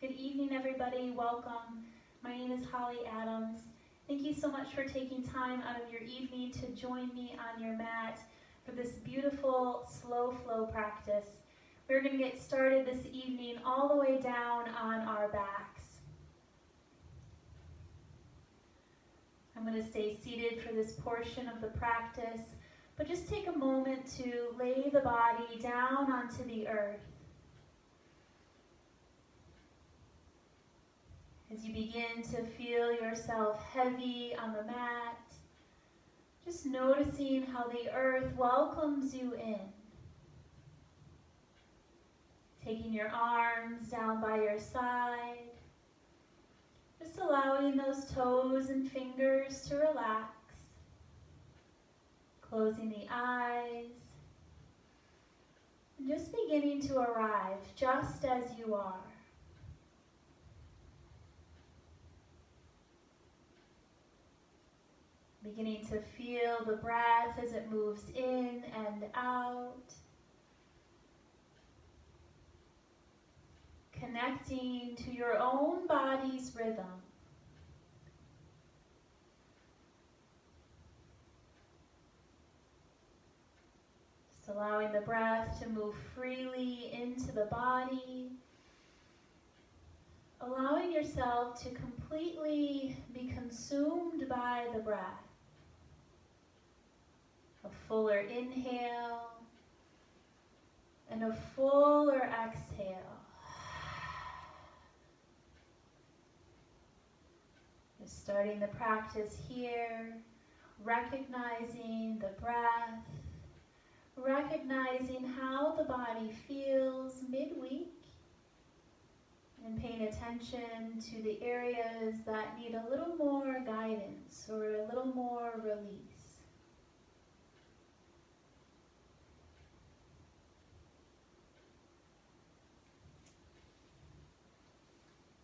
Good evening, everybody. Welcome. My name is Holly Adams. Thank you so much for taking time out of your evening to join me on your mat for this beautiful slow flow practice. We're going to get started this evening all the way down on our backs. I'm going to stay seated for this portion of the practice, but just take a moment to lay the body down onto the earth. As you begin to feel yourself heavy on the mat, just noticing how the earth welcomes you in. Taking your arms down by your side, just allowing those toes and fingers to relax. Closing the eyes, and just beginning to arrive just as you are. Beginning to feel the breath as it moves in and out. Connecting to your own body's rhythm. Just allowing the breath to move freely into the body. Allowing yourself to completely be consumed by the breath. A fuller inhale and a fuller exhale. Just starting the practice here, recognizing the breath, recognizing how the body feels midweek, and paying attention to the areas that need a little more guidance or a little more release.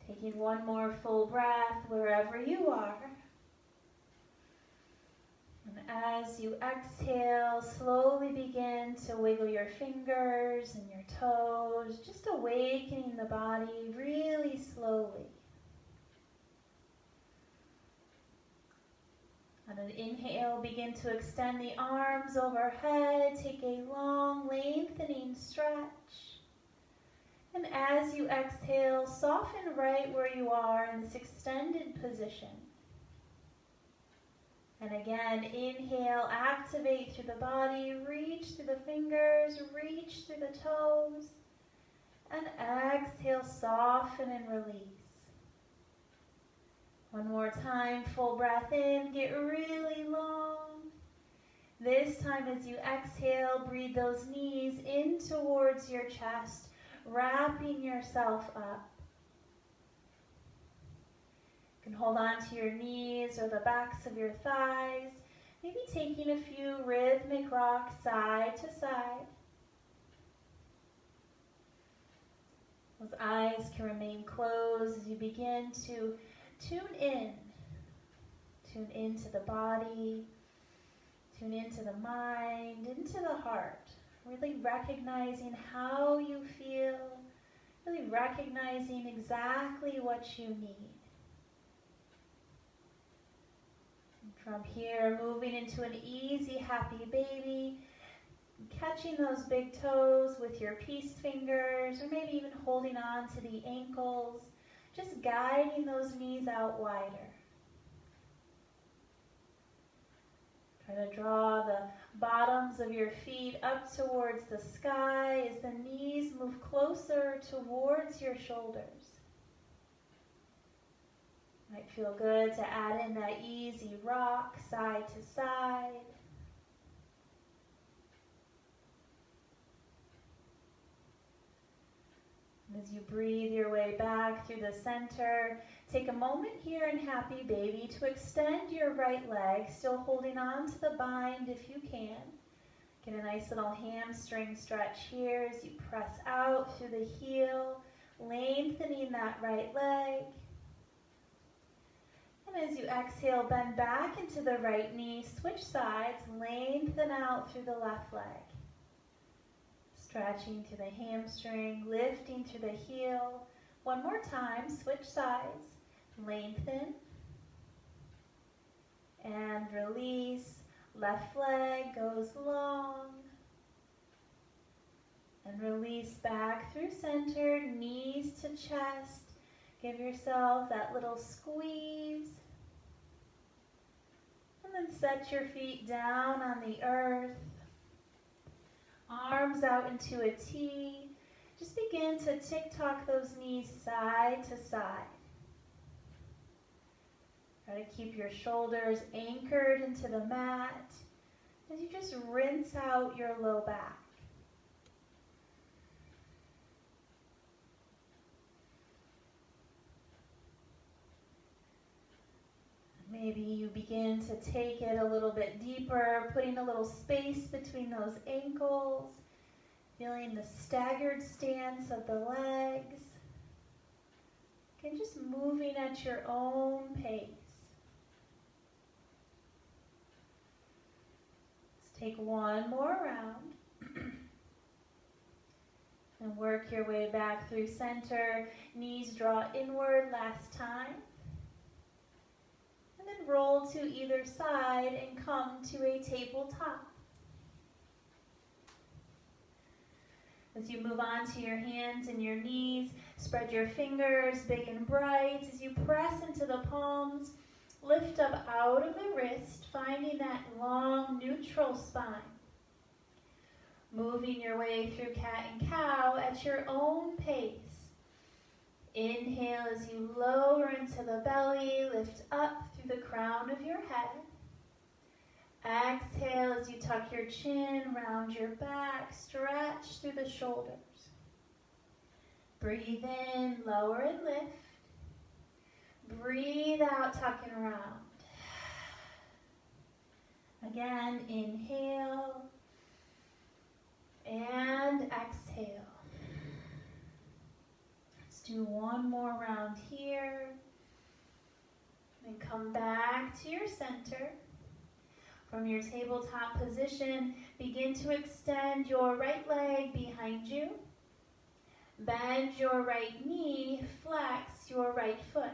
Taking one more full breath wherever you are. And as you exhale, slowly begin to wiggle your fingers and your toes, just awakening the body really slowly. On an inhale, begin to extend the arms overhead. Take a long, lengthening stretch. And as you exhale, soften right where you are in this extended position. And again, inhale, activate through the body, reach through the fingers, reach through the toes. And exhale, soften and release. One more time, full breath in, get really long. This time as you exhale, breathe those knees in towards your chest, wrapping yourself up. You can hold on to your knees or the backs of your thighs, maybe taking a few rhythmic rocks side to side. Those eyes can remain closed as you begin to tune into the body, tune into the mind, into the heart. Really recognizing how you feel, really recognizing exactly what you need. And from here, moving into an easy, happy baby, catching those big toes with your peace fingers, or maybe even holding on to the ankles, just guiding those knees out wider. Try to draw the bottoms of your feet up towards the sky as the knees move closer towards your shoulders. Might feel good to add in that easy rock side to side. As you breathe your way back through the center, take a moment here in Happy Baby to extend your right leg, still holding on to the bind if you can. Get a nice little hamstring stretch here as you press out through the heel, lengthening that right leg. And as you exhale, bend back into the right knee, switch sides, lengthen out through the left leg. Stretching to the hamstring, lifting to the heel, One more time, switch sides. Lengthen and release. Left leg goes long. And release back through center, knees to chest. Give yourself that little squeeze. And then set your feet down on the earth. Arms out into a T. Just begin to tick-tock those knees side to side. Try to keep your shoulders anchored into the mat as you just rinse out your low back. Maybe you begin to take it a little bit deeper, putting a little space between those ankles, feeling the staggered stance of the legs. And just moving at your own pace. Let's take one more round. And work your way back through center. Knees draw inward last time. And then roll to either side and come to a tabletop. As you move on to your hands and your knees, spread your fingers big and bright. As you press into the palms, lift up out of the wrist, finding that long neutral spine. Moving your way through cat and cow at your own pace. Inhale as you lower into the belly, lift up through the crown of your head. Exhale as you tuck your chin, round your back, stretch through the shoulders. Breathe in, lower and lift. Breathe out, tuck and round. Again, inhale and exhale. Let's do one more round here. Then come back to your center. From your tabletop position, begin to extend your right leg behind you. Bend your right knee, flex your right foot.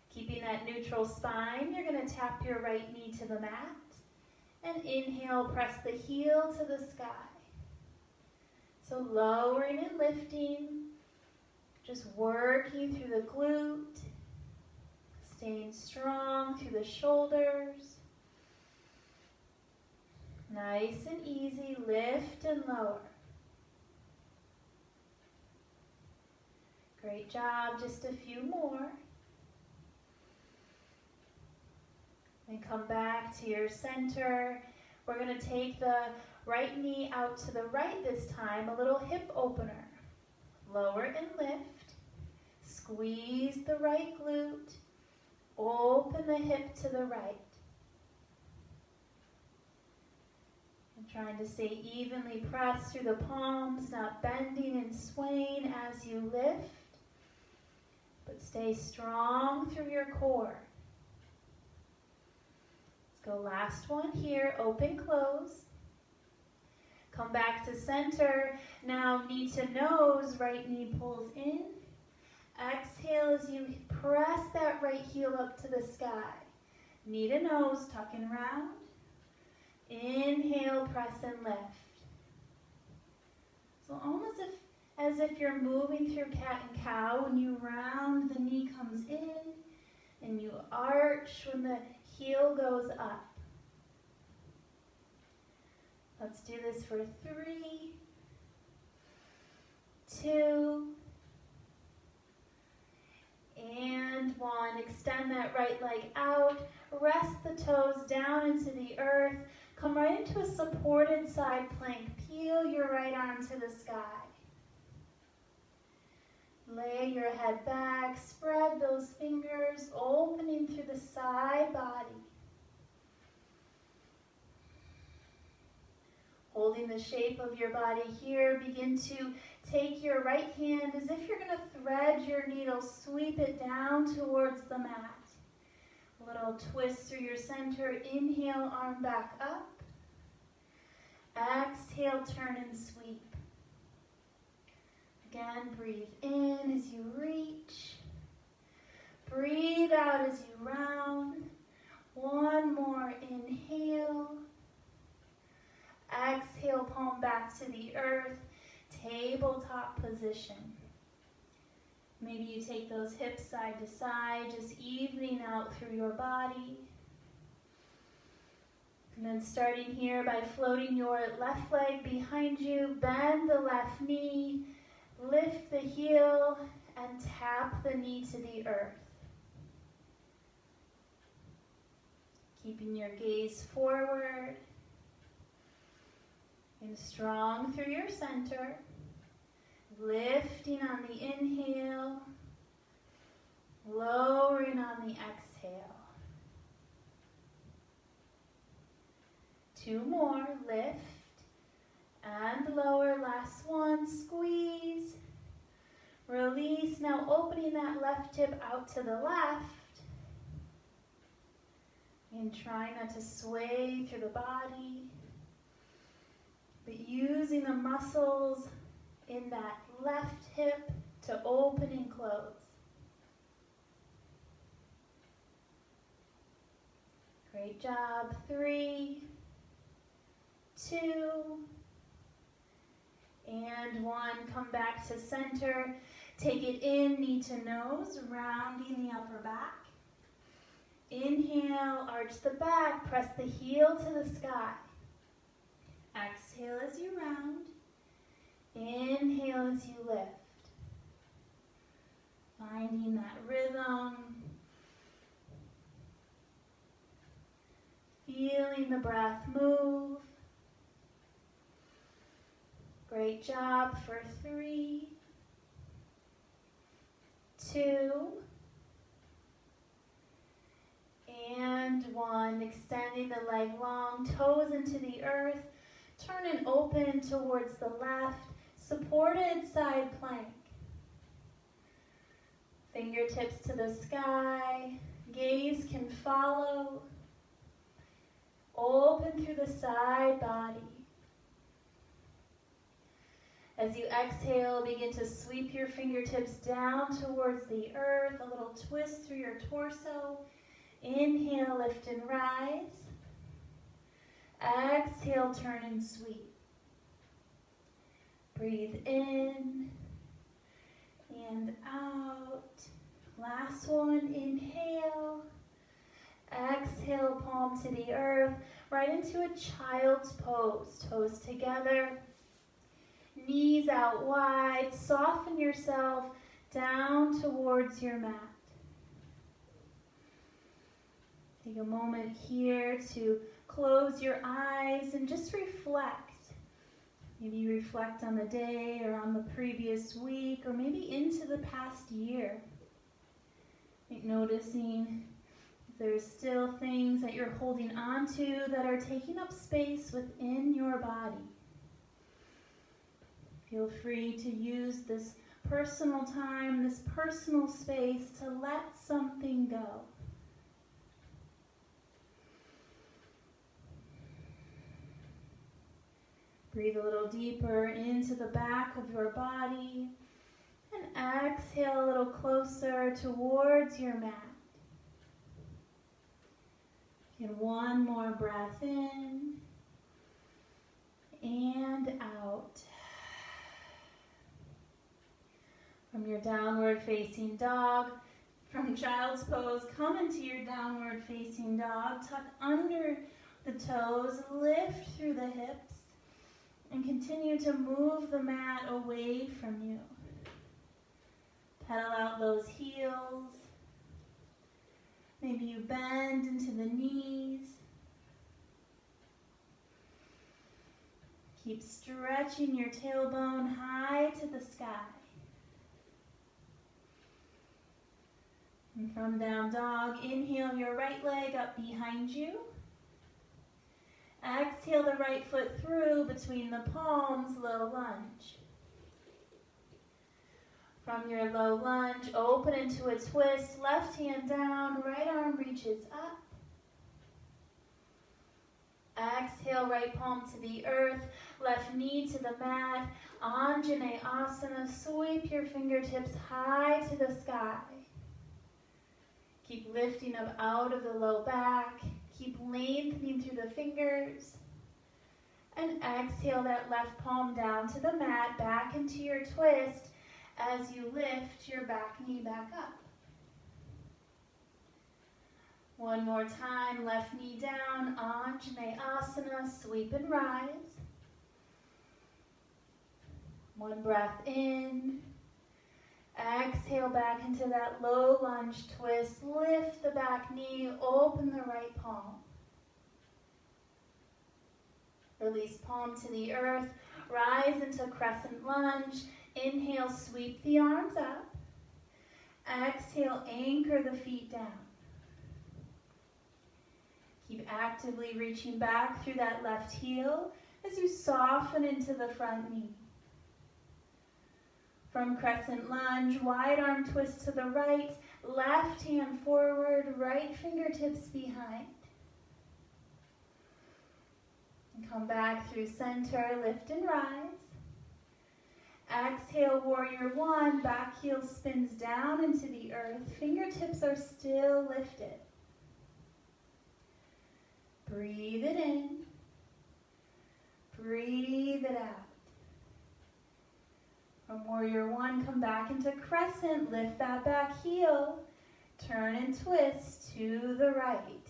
Keeping that neutral spine, you're going to tap your right knee to the mat. And inhale, press the heel to the sky. So lowering and lifting, just working through the glute, staying strong through the shoulders. Nice and easy, lift and lower. Great job, just a few more. And come back to your center. We're going to take the right knee out to the right this time, a little hip opener. Lower and lift. Squeeze the right glute. Open the hip to the right. And trying to stay evenly pressed through the palms, not bending and swaying as you lift. But stay strong through your core. Let's go last one here, open, close. Come back to center. Now knee to nose, right knee pulls in. Exhale as you press that right heel up to the sky. Knee to nose, tuck and round. Inhale, press and lift. So almost as if you're moving through cat and cow. When you round, the knee comes in, and you arch when the heel goes up. Let's do this for 3, 2, and 1. Extend that right leg out. Rest the toes down into the earth. Come right into a supported side plank. Peel your right arm to the sky. Lay your head back, spread those fingers, opening through the side body. Holding the shape of your body here, begin to take your right hand as if you're going to thread your needle, sweep it down towards the mat. A little twist through your center. Inhale, arm back up. Exhale, turn and sweep. Again, breathe in as you reach. Breathe out as you round. One more inhale. Exhale, palm back to the earth. Tabletop position. Maybe you take those hips side to side, just evening out through your body. And then starting here by floating your left leg behind you, bend the left knee, lift the heel, and tap the knee to the earth. Keeping your gaze forward and strong through your center. Lifting on the inhale, lowering on the exhale. 2 more, lift and lower, last one, squeeze, release. Now opening that left hip out to the left, and try not to sway through the body, but using the muscles in that left hip to open and close. Great job. 3, 2, and 1. Come back to center. Take it in, knee to nose, rounding the upper back. Inhale, arch the back, press the heel to the sky. Exhale as you round. Inhale as you lift. Finding that rhythm. Feeling the breath move. Great job for 3, 2, and 1. Extending the leg long, toes into the earth. Turn and open towards the left. Supported side plank. Fingertips to the sky. Gaze can follow. Open through the side body. As you exhale, begin to sweep your fingertips down towards the earth. A little twist through your torso. Inhale, lift and rise. Exhale, turn and sweep. Breathe in and out. Last one, inhale. Exhale, palm to the earth, right into a child's pose. Toes together, knees out wide. Soften yourself down towards your mat. Take a moment here to close your eyes and just reflect. Maybe you reflect on the day or on the previous week or maybe into the past year. Noticing if there's still things that you're holding on to that are taking up space within your body. Feel free to use this personal time, this personal space to let something go. Breathe a little deeper into the back of your body and exhale a little closer towards your mat. And one more breath in and out. From your downward facing dog, from child's pose, come into your downward facing dog. Tuck under the toes, lift through the hips. And continue to move the mat away from you. Pedal out those heels. Maybe you bend into the knees. Keep stretching your tailbone high to the sky. And from down dog, inhale your right leg up behind you. Exhale the right foot through between the palms, low lunge. From your low lunge, open into a twist, left hand down, right arm reaches up. Exhale, right palm to the earth, left knee to the mat. Anjaneyasana, sweep your fingertips high to the sky. Keep lifting up out of the low back. Keep lengthening through the fingers. And exhale that left palm down to the mat, back into your twist as you lift your back knee back up. One more time, left knee down, Anjaneyasana, sweep and rise. One breath in. Exhale back into that low lunge twist. Lift the back knee, open the right palm. Release palm to the earth, rise into crescent lunge. Inhale, sweep the arms up. Exhale, anchor the feet down. Keep actively reaching back through that left heel as you soften into the front knee. From crescent lunge, wide arm twist to the right, left hand forward, right fingertips behind. And come back through center, lift and rise. Exhale, warrior one, back heel spins down into the earth, fingertips are still lifted. Breathe it in, breathe it out. From warrior one, come back into crescent, lift that back heel, turn and twist to the right.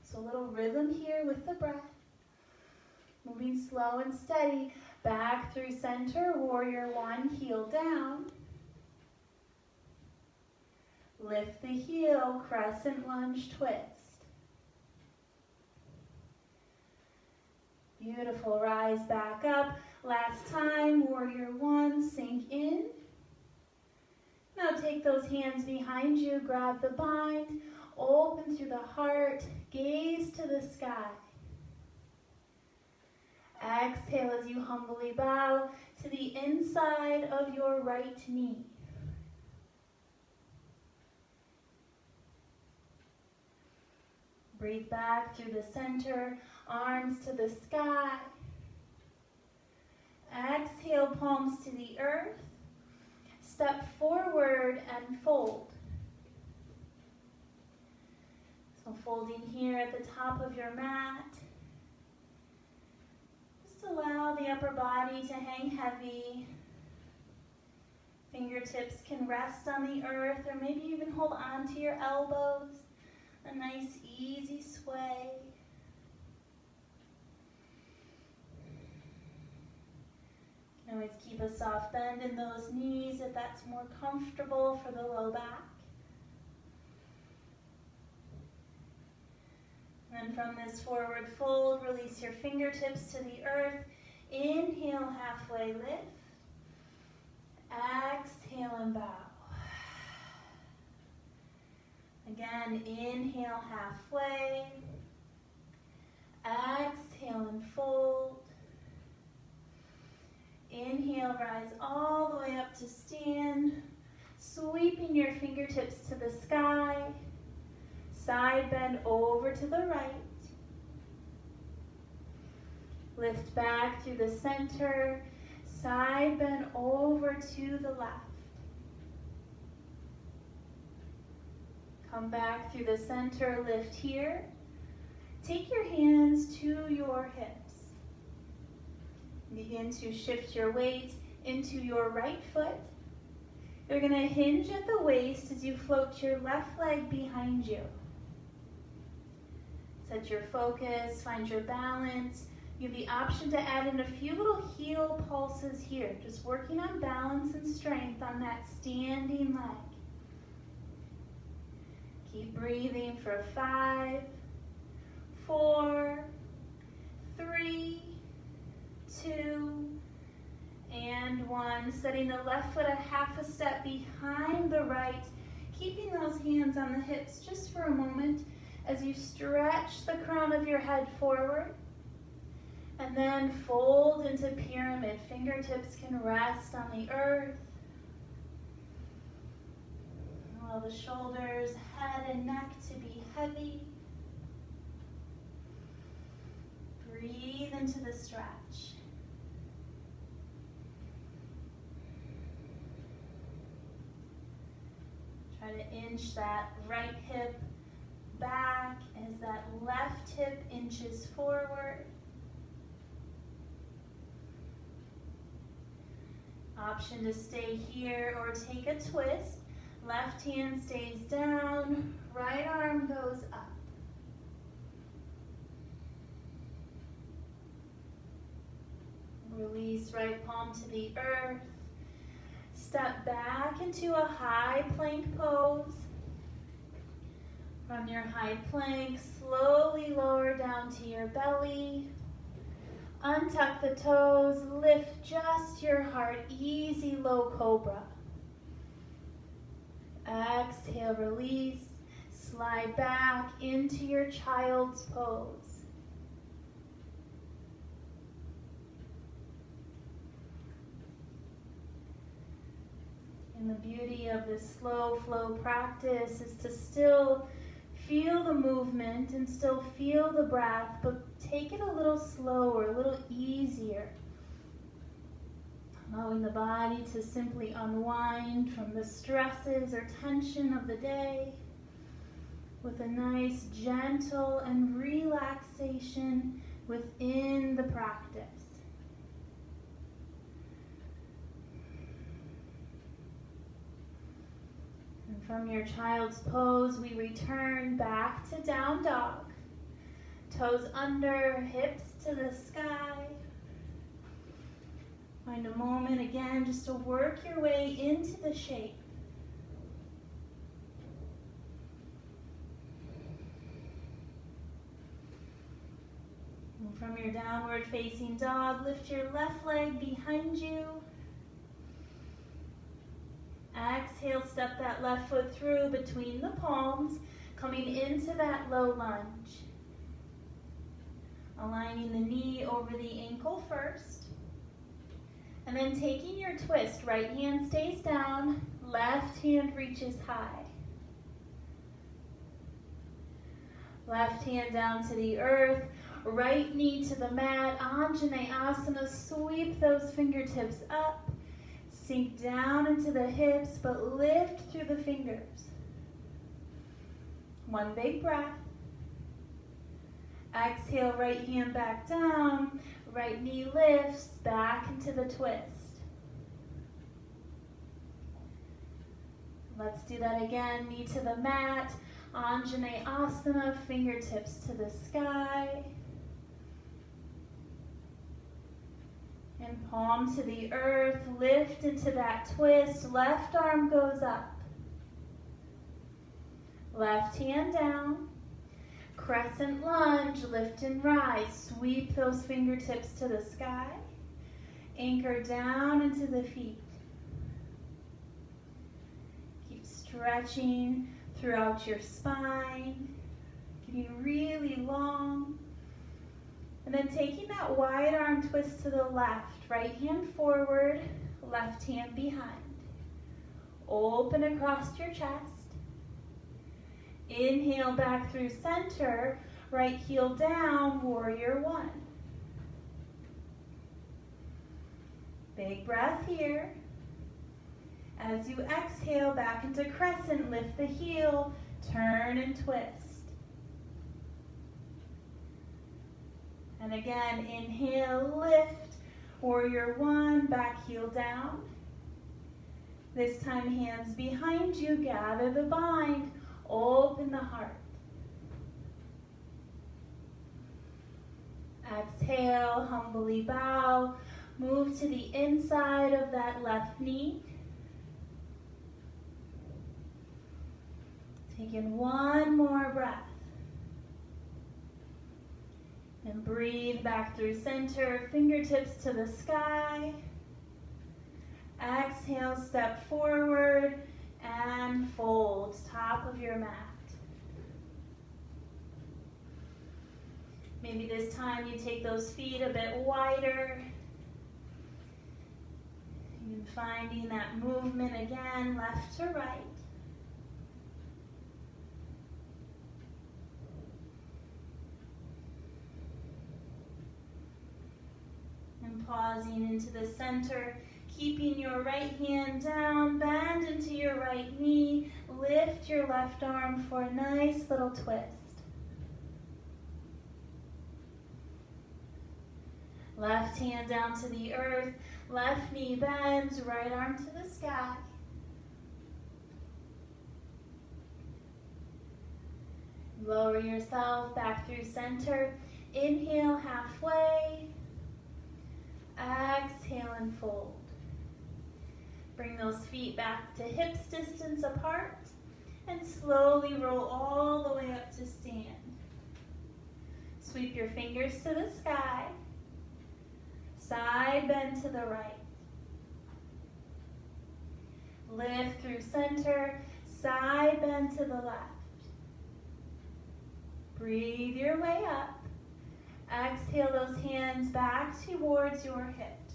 So a little rhythm here with the breath. Moving slow and steady, back through center, warrior one, heel down. Lift the heel, crescent lunge twist. Beautiful, rise back up. Last time, warrior one, sink in. Now take those hands behind you, grab the bind, open through the heart, gaze to the sky. Exhale as you humbly bow to the inside of your right knee. Breathe back through the center, arms to the sky. Exhale, palms to the earth. Step forward and fold. So folding here at the top of your mat. Just allow the upper body to hang heavy. Fingertips can rest on the earth, or maybe even hold on to your elbows. A nice easy sway. You can always keep a soft bend in those knees if that's more comfortable for the low back. And then from this forward fold, release your fingertips to the earth. Inhale, halfway lift. Exhale and bow. Again, inhale halfway. Exhale and fold. Inhale, rise all the way up to stand. Sweeping your fingertips to the sky. Side bend over to the right. Lift back through the center. Side bend over to the left. Come back through the center, lift here. Take your hands to your hips. Begin to shift your weight into your right foot. You're going to hinge at the waist as you float your left leg behind you. Set your focus, find your balance. You have the option to add in a few little heel pulses here, just working on balance and strength on that standing leg. Keep breathing for 5, 4, 3, 2, and 1. Setting the left foot a half a step behind the right. Keeping those hands on the hips just for a moment as you stretch the crown of your head forward. And then fold into pyramid. Fingertips can rest on the earth. Allow the shoulders, head, and neck to be heavy. Breathe into the stretch. Try to inch that right hip back as that left hip inches forward. Option to stay here or take a twist. Left hand stays down, right arm goes up. Release right palm to the earth. Step back into a high plank pose. From your high plank, slowly lower down to your belly. Untuck the toes, lift just your heart, easy low cobra. Exhale, release, slide back into your child's pose. And the beauty of this slow flow practice is to still feel the movement and still feel the breath, but take it a little slower, a little easier. Allowing the body to simply unwind from the stresses or tension of the day with a nice gentle and relaxation within the practice. And from your child's pose, we return back to down dog. Toes under, hips to the sky. Find a moment again just to work your way into the shape. And from your downward facing dog, lift your left leg behind you. Exhale, step that left foot through between the palms, coming into that low lunge. Aligning the knee over the ankle first. And then taking your twist, right hand stays down, left hand reaches high. Left hand down to the earth, right knee to the mat, Anjaneyasana, sweep those fingertips up. Sink down into the hips, but lift through the fingers. One big breath. Exhale, right hand back down. Right knee lifts back into the twist. Let's do that again. Knee to the mat. Anjaneyasana, fingertips to the sky. And palm to the earth, lift into that twist. Left arm goes up. Left hand down. Crescent lunge, lift and rise. Sweep those fingertips to the sky. Anchor down into the feet. Keep stretching throughout your spine. Getting really long. And then taking that wide arm twist to the left. Right hand forward, left hand behind. Open across your chest. Inhale back through center, right heel down, warrior one. Big breath here. As you exhale back into crescent, lift the heel, turn and twist. And again, inhale, lift, warrior one, back heel down. This time, hands behind you, gather the bind, open the heart. Exhale, humbly bow, move to the inside of that left knee. Take in one more breath. And breathe back through center, fingertips to the sky. Exhale, step forward and fold, top of your mat. Maybe this time you take those feet a bit wider. And finding that movement again, left to right. And pausing into the center, keeping your right hand down, bend into your right knee, lift your left arm for a nice little twist. Left hand down to the earth, left knee bends, right arm to the sky. Lower yourself back through center. Inhale halfway. Exhale and fold. Bring those feet back to hips distance apart and slowly roll all the way up to stand. Sweep your fingers to the sky. Side bend to the right. Lift through center. Side bend to the left. Breathe your way up. Exhale those hands back towards your hips.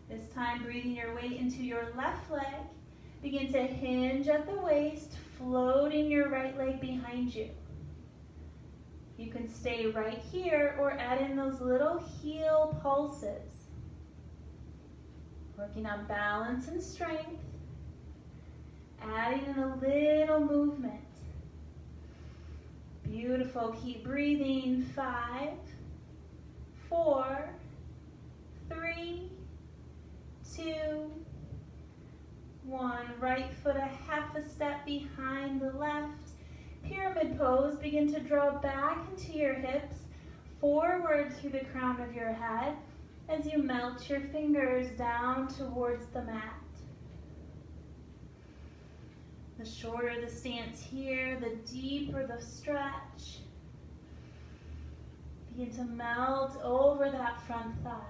This time, breathing your weight into your left leg. Begin to hinge at the waist, floating your right leg behind you. You can stay right here or add in those little heel pulses. Working on balance and strength. Adding in a little movement. Beautiful. Keep breathing. 5, 4, 3, 2, 1. Right foot a half a step behind the left. Pyramid pose. Begin to draw back into your hips, forward through the crown of your head as you melt your fingers down towards the mat. The shorter the stance here, the deeper the stretch. Begin to melt over that front thigh.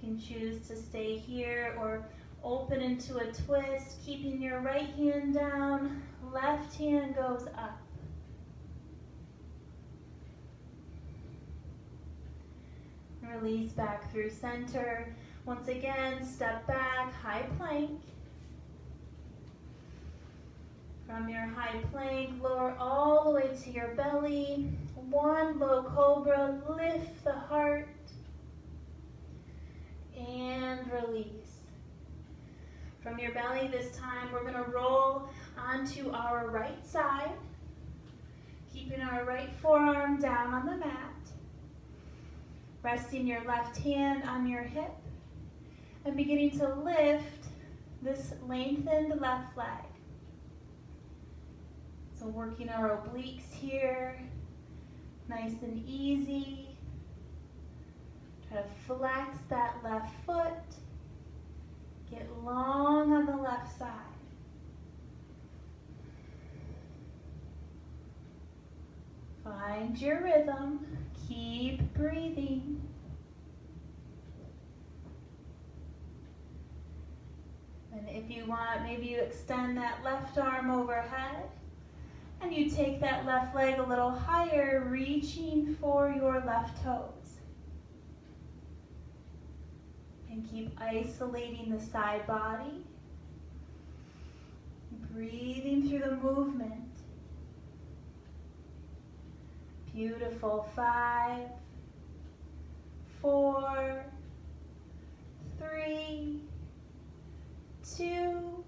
You can choose to stay here or open into a twist, keeping your right hand down, left hand goes up. Release back through center. Once again, step back, high plank. From your high plank, lower all the way to your belly. One low cobra, lift the heart. And release. From your belly this time, we're going to roll onto our right side, keeping our right forearm down on the mat, resting your left hand on your hip, and beginning to lift this lengthened left leg. So working our obliques here, nice and easy. Try to flex that left foot. Get long on the left side. Find your rhythm. Keep breathing. And if you want, maybe you extend that left arm overhead and you take that left leg a little higher, reaching for your left toes. And keep isolating the side body. Breathing through the movement. Beautiful. 5, 4, 3, 2,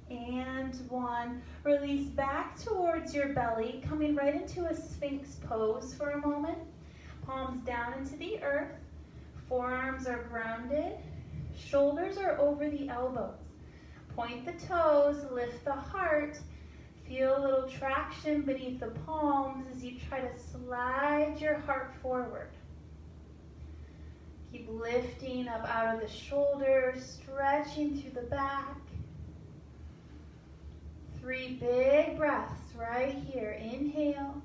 and 1. Release back towards your belly, coming right into a Sphinx pose for a moment. Palms down into the earth. Forearms are grounded. Shoulders are over the elbows. Point the toes, lift the heart. Feel a little traction beneath the palms as you try to slide your heart forward. Keep lifting up out of the shoulders, stretching through the back. 3 big breaths right here. Inhale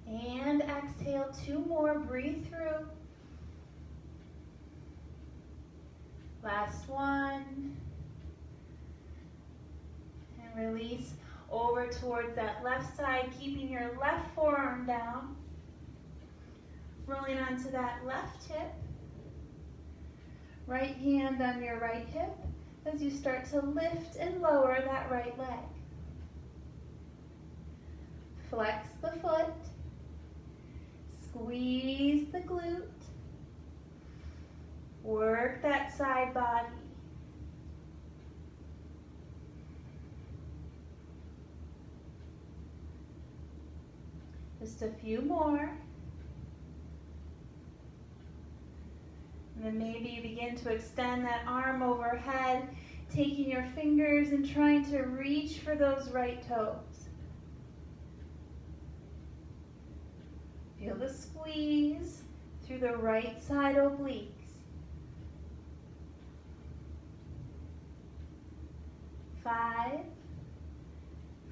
and exhale. 2 more. Breathe through. Last one. And release over towards that left side, keeping your left forearm down. Rolling onto that left hip. Right hand on your right hip as you start to lift and lower that right leg. Flex the foot. Squeeze the glute. Work that side body. Just a few more. And then maybe you begin to extend that arm overhead, taking your fingers and trying to reach for those right toes. Feel the squeeze through the right side obliques. 5,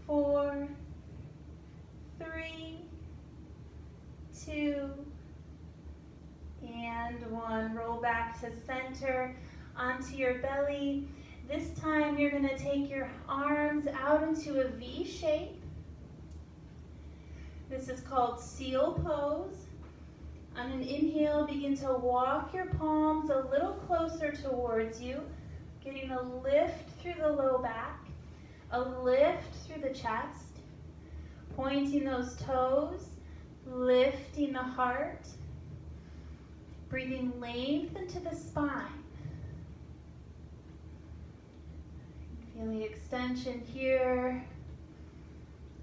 4, 3, 2, and 1. Roll back to center onto your belly. This time you're going to take your arms out into a V shape. This is called seal pose. On an inhale, begin to walk your palms a little closer towards you, getting a lift through the low back, a lift through the chest, pointing those toes, lifting the heart, breathing length into the spine. Feel the extension here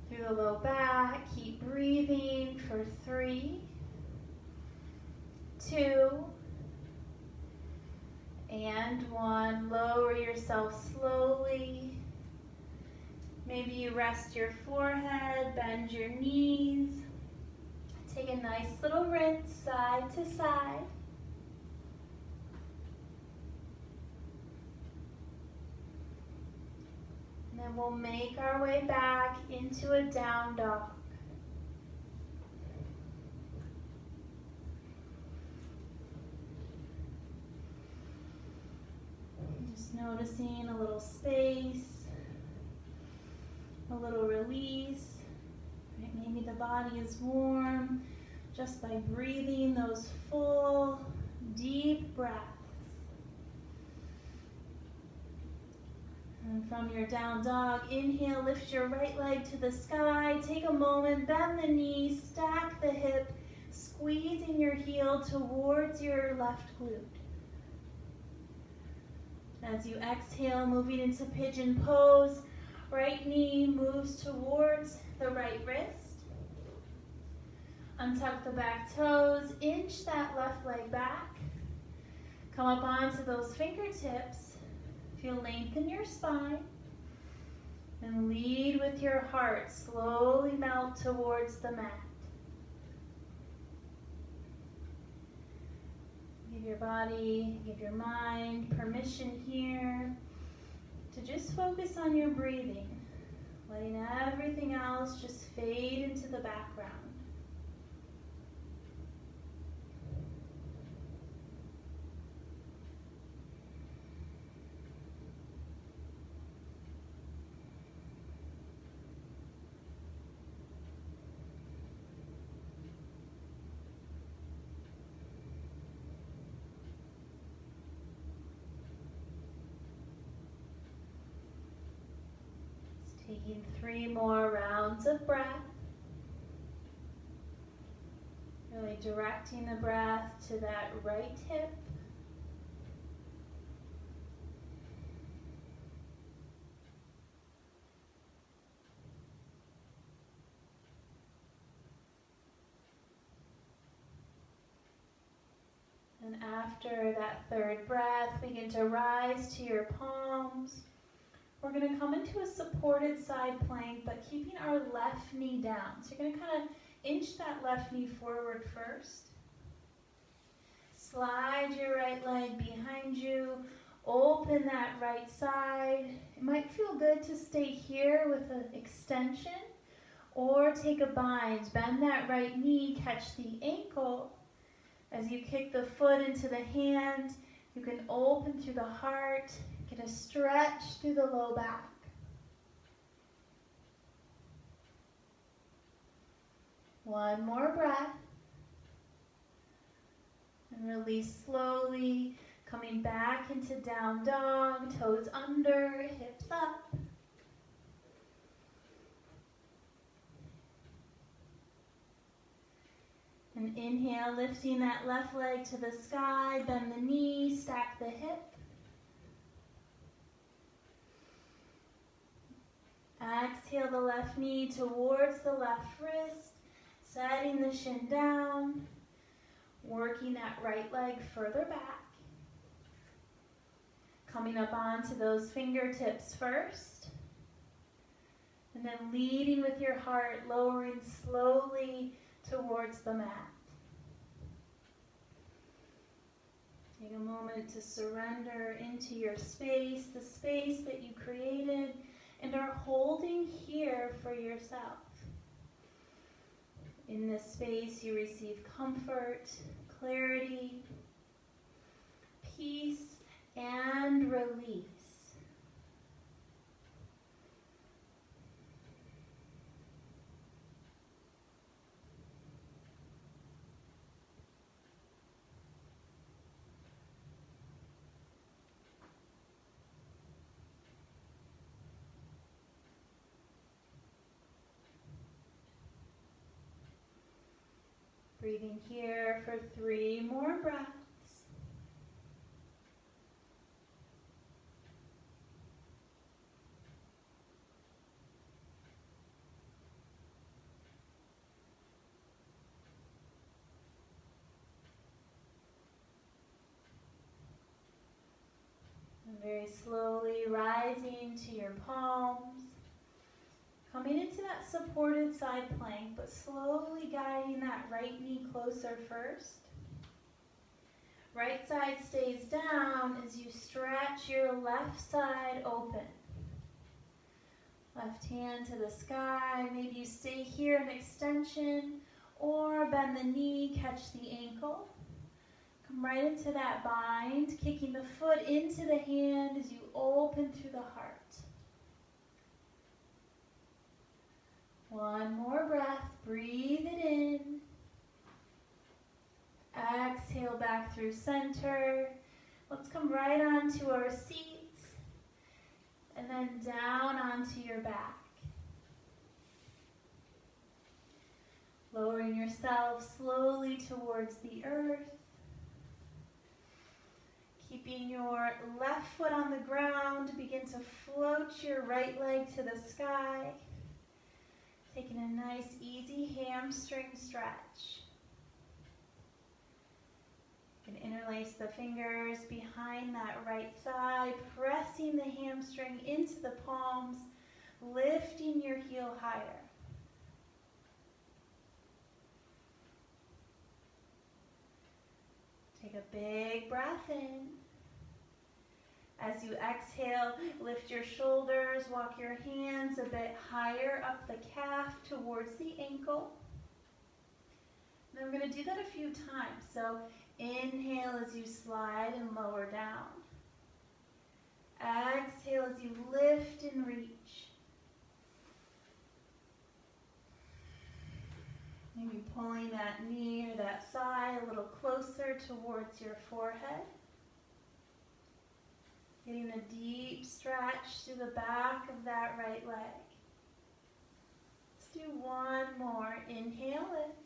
through the low back. Keep breathing for 3, 2, and 1. Lower yourself slowly. Maybe you rest your forehead, bend your knees. Take a nice little rinse side to side. And then we'll make our way back into a down dog. Just noticing a little space, a little release. Right? Maybe the body is warm just by breathing those full, deep breaths. And from your down dog, inhale, lift your right leg to the sky. Take a moment, bend the knee, stack the hip, squeezing your heel towards your left glute. As you exhale, moving into pigeon pose, right knee moves towards the right wrist. Untuck the back toes, inch that left leg back. Come up onto those fingertips. Feel length in your spine. And lead with your heart. Slowly melt towards the mat. Give your body, give your mind permission here to just focus on your breathing, letting everything else just fade into the background. Taking 3 more rounds of breath. Really directing the breath to that right hip. And after that 3rd breath, begin to rise to your palms. We're going to come into a supported side plank, but keeping our left knee down. So you're going to kind of inch that left knee forward first. Slide your right leg behind you. Open that right side. It might feel good to stay here with an extension or take a bind. Bend that right knee, catch the ankle. As you kick the foot into the hand, you can open through the heart. Get a stretch through the low back. One more breath. And release slowly, coming back into down dog, toes under, hips up. And inhale, lifting that left leg to the sky, bend the knee, stack the hip. Exhale the left knee towards the left wrist, setting the shin down, working that right leg further back. Coming up onto those fingertips first, and then leading with your heart, lowering slowly towards the mat. Take a moment to surrender into your space, the space that you created and are holding here for yourself. In this space, you receive comfort, clarity, peace, and release. Breathing here for 3 more breaths. And very slowly rising to your palms. Coming into that supported side plank, but slowly guiding that right knee closer first. Right side stays down as you stretch your left side open. Left hand to the sky. Maybe you stay here in extension or bend the knee, catch the ankle. Come right into that bind, kicking the foot into the hand as you open through the heart. 1 more breath, breathe it in. Exhale back through center. Let's come right onto our seats and then down onto your back. Lowering yourself slowly towards the earth. Keeping your left foot on the ground, begin to float your right leg to the sky. Taking a nice easy hamstring stretch. You can interlace the fingers behind that right thigh, pressing the hamstring into the palms, lifting your heel higher. Take a big breath in. As you exhale, lift your shoulders, walk your hands a bit higher up the calf towards the ankle. And then we're going to do that a few times. So inhale as you slide and lower down. Exhale as you lift and reach. Maybe pulling that knee or that thigh a little closer towards your forehead. Getting a deep stretch through the back of that right leg. Let's do 1 more. Inhale, lift.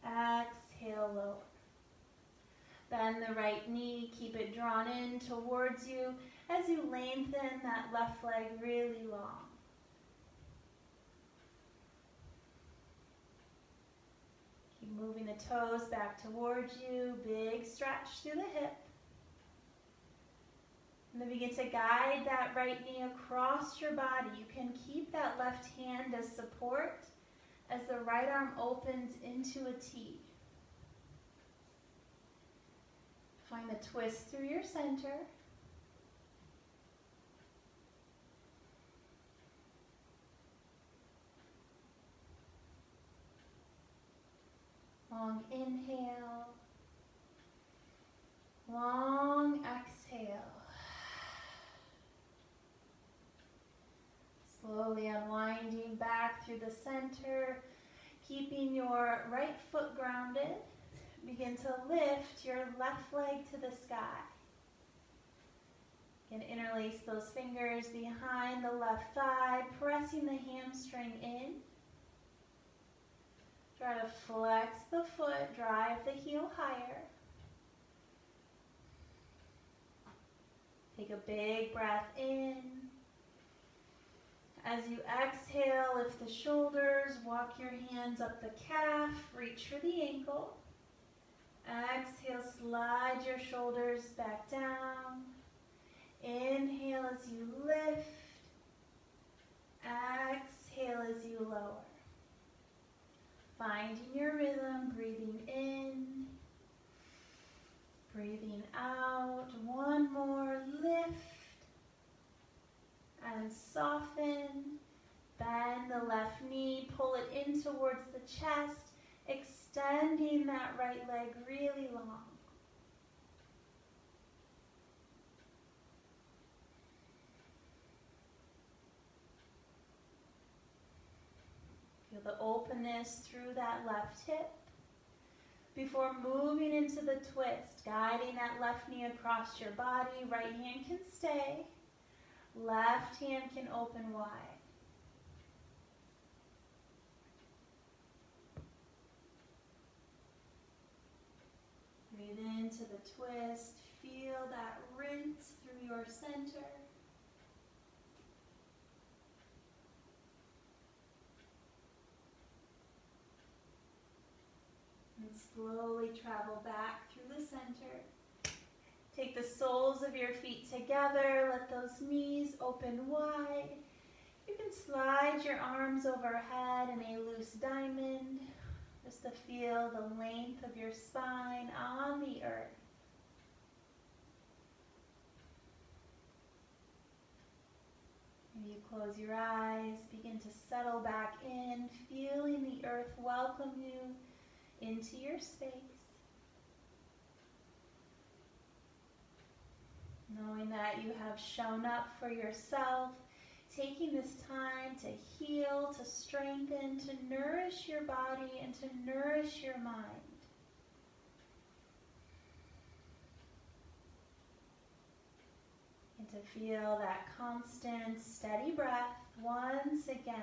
Exhale, lower. Bend the right knee, keep it drawn in towards you as you lengthen that left leg really long. Keep moving the toes back towards you, big stretch through the hip. And then begin to guide that right knee across your body. You can keep that left hand as support as the right arm opens into a T. Find a twist through your center. Long inhale. Long exhale. Slowly unwinding back through the center, keeping your right foot grounded, Begin to lift your left leg to the sky. Again, interlace those fingers behind the left thigh, pressing the hamstring in. Try to flex the foot, drive the heel higher. Take a big breath in. As you exhale, lift the shoulders, walk your hands up the calf, reach for the ankle. Exhale, slide your shoulders back down. Inhale as you lift. Exhale as you lower. Finding your rhythm, breathing in, breathing out. One more, lift and soften. Bend the left knee, pull it in towards the chest, extending that right leg really long. Feel the openness through that left hip. Before moving into the twist, guiding that left knee across your body, right hand can stay, left hand can open wide. Breathe into the twist, feel that rinse through your center. And slowly travel back through the center. Take the soles of your feet together, let those knees open wide. You can slide your arms overhead in a loose diamond, just to feel the length of your spine on the earth. Maybe you close your eyes, begin to settle back in, feeling the earth welcome you into your space. Knowing that you have shown up for yourself, taking this time to heal, to strengthen, to nourish your body and to nourish your mind. And to feel that constant, steady breath once again.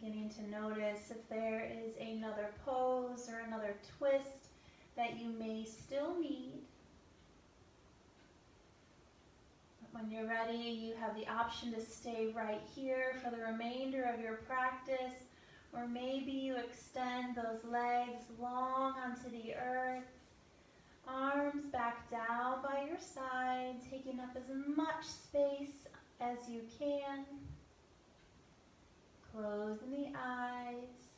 Beginning to notice if there is another pose or another twist that you may still need. But when you're ready, you have the option to stay right here for the remainder of your practice, or maybe you extend those legs long onto the earth, arms back down by your side, taking up as much space as you can. Closing the eyes,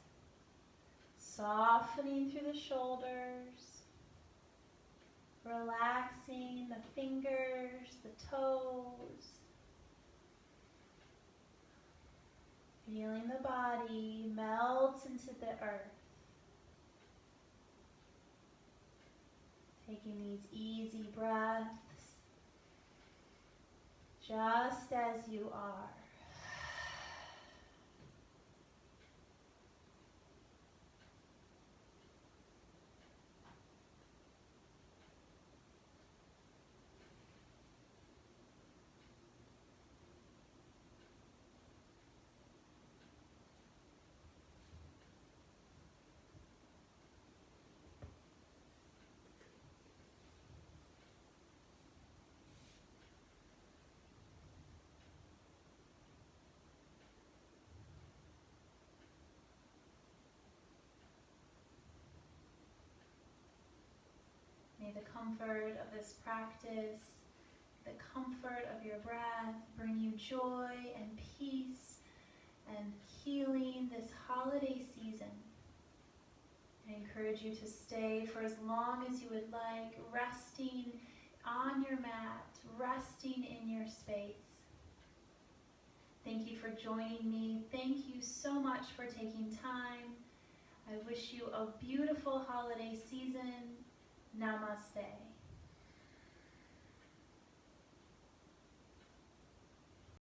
softening through the shoulders, relaxing the fingers, the toes, feeling the body melt into the earth. Taking these easy breaths, just as you are. May the comfort of this practice, the comfort of your breath bring you joy and peace and healing this holiday season. I encourage you to stay for as long as you would like, resting on your mat, resting in your space. Thank you for joining me. Thank you so much for taking time. I wish you a beautiful holiday season. Namaste.